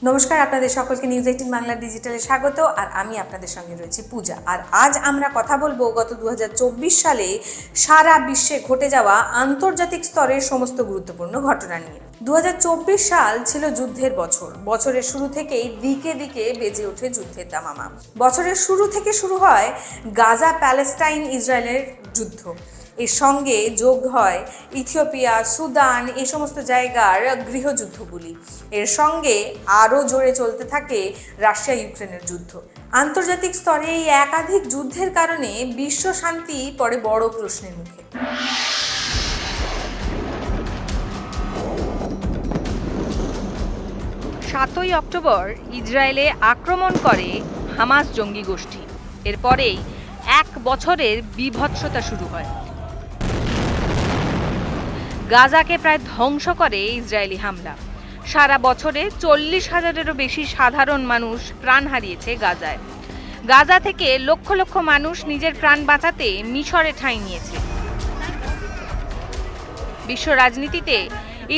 নমস্কার, আপনাদের সকলকে নিউজ 18 বাংলা ডিজিটালে স্বাগত। আর আমি আপনাদের সঙ্গে রয়েছি পূজা। আর আজ আমরা কথা বলবো গত 2024 সালে সারা বিশ্বে ঘটে যাওয়া আন্তর্জাতিক স্তরের সমস্ত গুরুত্বপূর্ণ ঘটনা নিয়ে। 2024 সাল ছিল যুদ্ধের বছর। বছরের শুরু থেকেই দিকে দিকে বেজে ওঠে যুদ্ধের দামামা। বছরের শুরু থেকে শুরু হয় গাজা প্যালেস্টাইন ইসরায়েলের যুদ্ধ। এর সঙ্গে যোগ হয় ইথিওপিয়া, সুদান, এই সমস্ত জায়গার গৃহযুদ্ধগুলি। এর সঙ্গে আরও জোরে চলতে থাকে রাশিয়া ইউক্রেনের যুদ্ধ। আন্তর্জাতিক স্তরে এই একাধিক যুদ্ধের কারণে বিশ্ব শান্তি পড়ে বড় প্রশ্নের মুখে। 7ই অক্টোবর ইসরায়েলে আক্রমণ করে হামাস জঙ্গি গোষ্ঠী। এরপরেই 1 বছরের বীভৎসতা শুরু হয়। গাজাকে প্রায় ধ্বংস করে ইসরায়েলি হামলা। সারা বছরে 40,000-এরও বেশি সাধারণ মানুষ প্রাণ হারিয়েছে গাজায়। গাজা থেকে লক্ষ লক্ষ মানুষ নিজের প্রাণ বাঁচাতে মিশরে ঠাঁই নিয়েছে। বিশ্ব রাজনীতিতে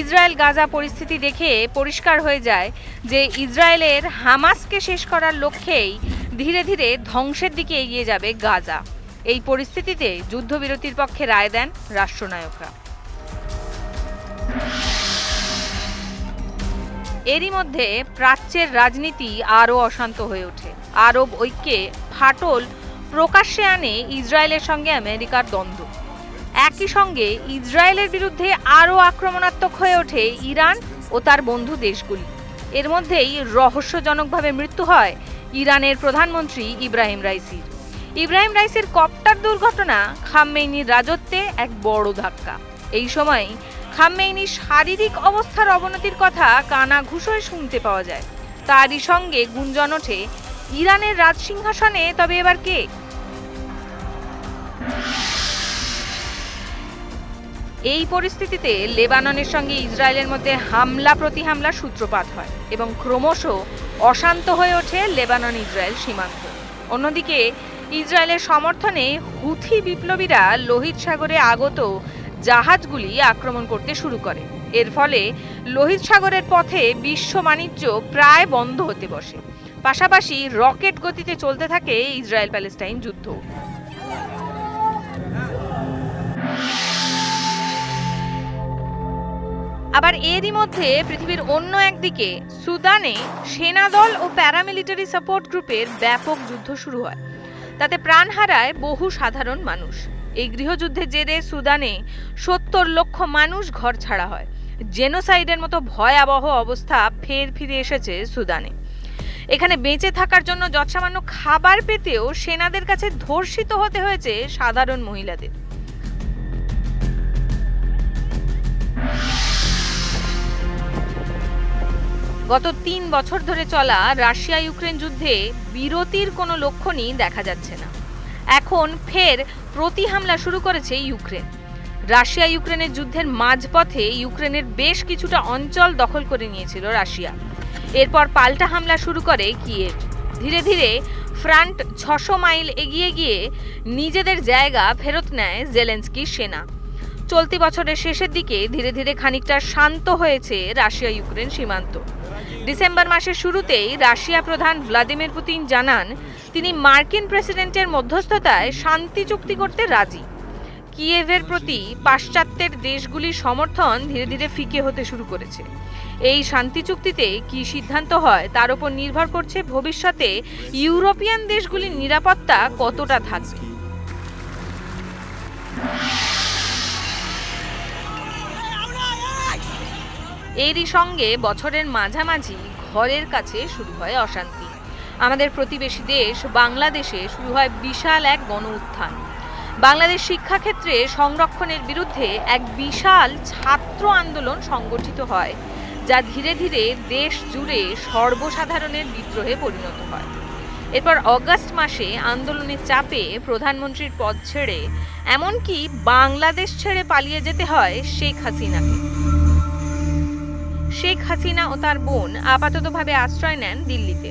ইসরায়েল গাজা পরিস্থিতি দেখে পরিষ্কার হয়ে যায় যে ইসরায়েলের হামাসকে শেষ করার লক্ষ্যেই ধীরে ধীরে ধ্বংসের দিকে এগিয়ে যাবে গাজা। এই পরিস্থিতিতে যুদ্ধবিরতির পক্ষে রায় দেন রাষ্ট্রনায়করা। এরই মধ্যে প্রাচ্যের রাজনীতি আরও অশান্ত হয়ে ওঠে। আরব ঐক্যে ফাটল প্রকাশ্যে আনে ইসরায়েলের সঙ্গে আমেরিকার দ্বন্দ্ব। একই সঙ্গে ইসরায়েলের বিরুদ্ধে আরও আক্রমণাত্মক হয়ে ওঠে ইরান ও তার বন্ধু দেশগুলি। এর মধ্যেই রহস্যজনকভাবে মৃত্যু হয় ইরানের প্রধানমন্ত্রী ইব্রাহিম রাইসির। ইব্রাহিম রাইসির কপ্টার দুর্ঘটনা খামেনির রাজত্বে এক বড় ধাক্কা। এই সময় খামেনির শারীরিক অবস্থার অবনতির কথা কানাঘুষোয় শুনতে পাওয়া যায়। তারই সঙ্গে গুঞ্জন ওঠে ইরানের রাজসিংহাসনে তবে এবার কে? এই পরিস্থিতিতে লেবাননের সঙ্গে ইসরায়েলের মধ্যে হামলা প্রতি হামলা সূত্রপাত হয় এবং ক্রমশ অশান্ত হয়ে ওঠে লেবানন ইসরায়েল সীমান্ত। অন্যদিকে ইসরায়েলের সমর্থনে হুথি বিপ্লবীরা লোহিত সাগরে আগত জাহাজগুলি আক্রমণ করতে শুরু করে। এর ফলে লোহিত সাগরের পথে বিশ্ব বাণিজ্য প্রায় বন্ধ হতে বসে। পাশাপাশি রকেট গতিতে চলতে থাকে ইসরায়েল প্যালেস্টাইন যুদ্ধ। আবার এরই মধ্যে পৃথিবীর অন্য একদিকে সুদানে সেনাদল ও প্যারামিলিটারি সাপোর্ট গ্রুপের ব্যাপক যুদ্ধ শুরু হয়। তাতে প্রাণ হারায় বহু সাধারণ মানুষ। এই গৃহযুদ্ধের জেরে সুদানে 70 লক্ষ মানুষ ঘর ছাড়া হয়। জেনোসাইডের মতো ভয়াবহ অবস্থা ফের ফিরে এসেছে সুদানে। এখানে বেঁচে থাকার জন্য যৎসামান্য খাবার পেতেও সেনাদের কাছে ধর্ষিত হতে হয়েছে সাধারণ মহিলাদের। গত 3 বছর ধরে চলা রাশিয়া ইউক্রেন যুদ্ধে বিরতির কোনো লক্ষণই দেখা যাচ্ছে না। এখন ফের প্রতি হামলা শুরু করেছে ইউক্রেন। রাশিয়া ইউক্রেনের যুদ্ধের মাঝপথে ইউক্রেনের বেশ কিছুটা অঞ্চল দখল করে নিয়েছিল রাশিয়া। এরপর পাল্টা হামলা শুরু করে কিয়েভ। ধীরে ধীরে ফ্রন্ট 600 মাইল এগিয়ে গিয়ে নিজেদের জায়গা ফেরত নেয় জেলেনস্কির সেনা। চলতি বছরের শেষের দিকে ধীরে ধীরে খানিকটা শান্ত হয়েছে রাশিয়া ইউক্রেন সীমান্ত। ডিসেম্বর মাসের শুরুতেই রাশিয়া প্রধান ভ্লাদিমির পুতিন জানান তিনি মার্কিন প্রেসিডেন্টের মধ্যস্থতায় শান্তি চুক্তি করতে রাজি। কিয়েভের প্রতি পাশ্চাত্যের দেশগুলির সমর্থন ধীরে ধীরে ফিকে হতে শুরু করেছে। এই শান্তি চুক্তিতে কি সিদ্ধান্ত হয় তার উপর নির্ভর করছে ভবিষ্যতে ইউরোপিয়ান দেশগুলির নিরাপত্তা কতটা থাকবে। এরই সঙ্গে বছরের মাঝামাঝি ঘরের কাছে শুরু হয় অশান্তি। আমাদের প্রতিবেশী দেশ বাংলাদেশে শুরু হয় বিশাল এক গণ উত্থান। বাংলাদেশ শিক্ষাক্ষেত্রে সংরক্ষণের বিরুদ্ধে এক বিশাল ছাত্র আন্দোলন সংগঠিত হয়, যা ধীরে ধীরে দেশ জুড়ে সর্বসাধারণের বিদ্রোহে পরিণত হয়। এরপর অগাস্ট মাসে আন্দোলনের চাপে প্রধানমন্ত্রীর পদ ছেড়ে এমনকি বাংলাদেশ ছেড়ে পালিয়ে যেতে হয় শেখ হাসিনাকে। শেখ হাসিনা ও তার বোন আপাততভাবে আশ্রয় নেন দিল্লিতে।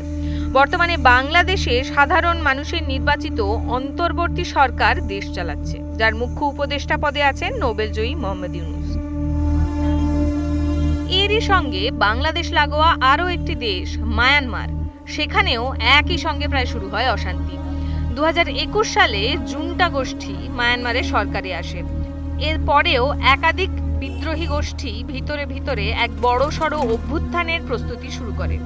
বর্তমানে বাংলাদেশে সাধারণ মানুষের নির্বাচিত অন্তর্বর্তী সরকার দেশ চালাচ্ছে, যার মুখ্য উপদেষ্টা পদে আছেন নোবেলজয়ী মোহাম্মদ ইউনূস। এর এরই সঙ্গে বাংলাদেশ লাগোয়া আরও একটি দেশ মায়ানমার, সেখানেও একই সঙ্গে প্রায় শুরু হয় অশান্তি। 2021 সালে জুন্টা গোষ্ঠী মায়ানমারের সরকারে আসে। এরপরেও একাধিক বিদ্রোহী গোষ্ঠী ভিতরে ভিতরে এক বড়সড় অভ্যুত্থানের প্রস্তুতি শুরু করে,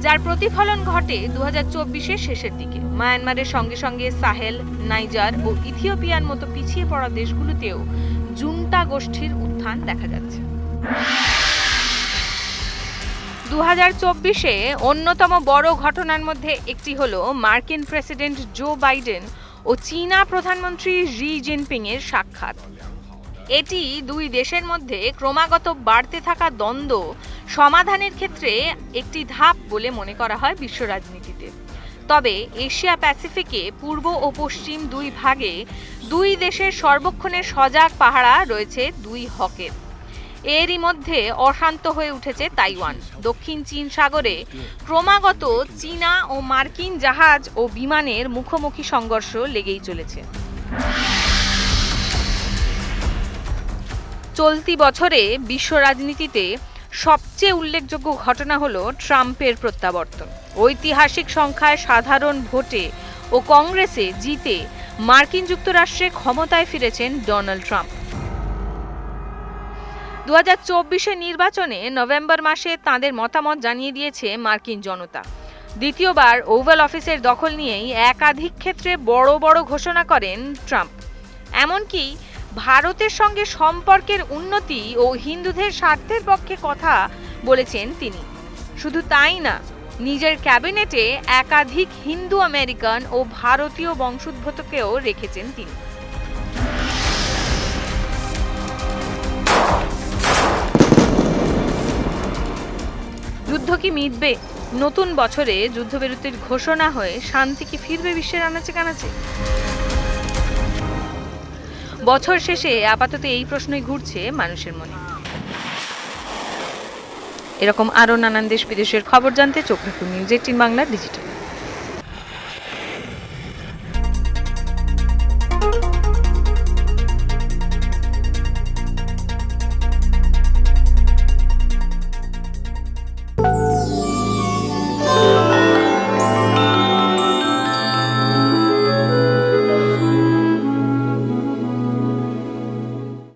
যার প্রতিফলন ঘটে 2024-এর শেষের দিকে। মায়ানমারের সঙ্গে সঙ্গে সাহেল, নাইজার ও ইথিওপিয়ার মতো পিছিয়ে পড়া দেশগুলোতেও জুন্টা গোষ্ঠীর উত্থান দেখা যাচ্ছে। 2024-এ অন্যতম বড় ঘটনার মধ্যে একটি হলো মার্কিন প্রেসিডেন্ট জো বাইডেন ও চীনা প্রধানমন্ত্রী জি জিনপিং এর সাক্ষাৎ। এটি দুই দেশের মধ্যে ক্রমাগত বাড়তে থাকা দ্বন্দ্ব সমাধানের ক্ষেত্রে একটি ধাপ বলে মনে করা হয় বিশ্ব রাজনীতিতে। তবে এশিয়া প্যাসিফিকে পূর্ব ও পশ্চিম দুই ভাগে দুই দেশের সর্বক্ষণের সজাগ পাহারা রয়েছে দুই হকের। এরই মধ্যে অশান্ত হয়ে উঠেছে তাইওয়ান। দক্ষিণ চীন সাগরে ক্রমাগত চীনা ও মার্কিন জাহাজ ও বিমানের মুখোমুখি সংঘর্ষ লেগেই চলেছে। চলতি বছরে বিশ্ব রাজনীতিতে সবচেয়ে উল্লেখযোগ্য ঘটনা হলো ট্রাম্পের প্রত্যাবর্তন। ঐতিহাসিক সংখ্যায় সাধারণ ভোটে ও কংগ্রেসে জিতে মার্কিন যুক্তরাষ্ট্রে ক্ষমতায় ফিরেছেন ডোনাল্ড ট্রাম্প। 2024-এর নির্বাচনে নভেম্বর মাসে তাঁদের মতামত জানিয়ে দিয়েছে মার্কিন জনতা। দ্বিতীয়বার ওভাল অফিসের দখল নিয়েই একাধিক ক্ষেত্রে বড় বড় ঘোষণা করেন ট্রাম্প। এমনকি ভারতের সঙ্গে সম্পর্কের উন্নতি ও হিন্দুদের স্বার্থের পক্ষে কথা বলেছেন তিনি। শুধু তাই না, নিজের ক্যাবিনেটে একাধিক হিন্দু আমেরিকান ও ভারতীয় বংশোদ্ভূতকেও রেখেছেন তিনি। যুদ্ধ কি মিটবে? নতুন বছরে যুদ্ধবিরতির ঘোষণা হয়ে শান্তি কি ফিরবে বিশ্বের আনাচে কানাচে? বছর শেষে আপাতত এই প্রশ্নই ঘুরছে মানুষের মনে। এরকম আরো নানান দেশ বিদেশের খবর জানতে চোখ রাখুন নিউজ 18 বাংলা ডিজিটাল।